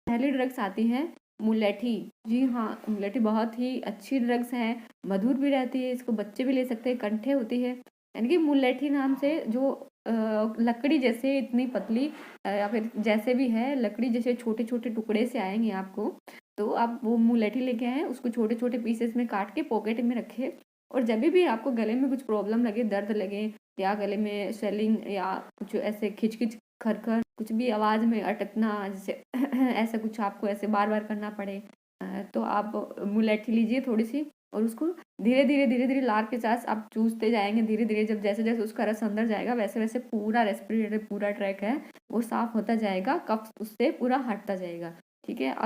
पहली ड्रग्स आती है मुलेठी। जी हाँ, मुलेठी बहुत ही अच्छी ड्रग्स है, मधुर भी रहती है, इसको बच्चे भी ले सकते हैं, कंठे होती है। यानी कि मुलेठी नाम से जो लकड़ी जैसे इतनी पतली या फिर जैसे भी है लकड़ी जैसे छोटे छोटे टुकड़े से आएंगे आपको, तो आप वो मुलेठी लेके आए, उसको छोटे छोटे पीसेस में काट के पॉकेट में रखे, और जब भी आपको गले में कुछ प्रॉब्लम लगे, दर्द लगे या गले में स्वेलिंग या कुछ ऐसे खिचखिच खरखर कुछ भी आवाज़ में अटकना जैसे ऐसा कुछ आपको ऐसे बार बार करना पड़े, तो आप मुलेठी लीजिए थोड़ी सी, और उसको धीरे धीरे लार के साथ आप चूसते जाएंगे धीरे धीरे, जब जैसे जैसे उसका रस अंदर जाएगा वैसे वैसे पूरा रेस्पिरेटरी पूरा ट्रैक है वो साफ होता जाएगा, कफ उससे पूरा हटता जाएगा। ठीक है।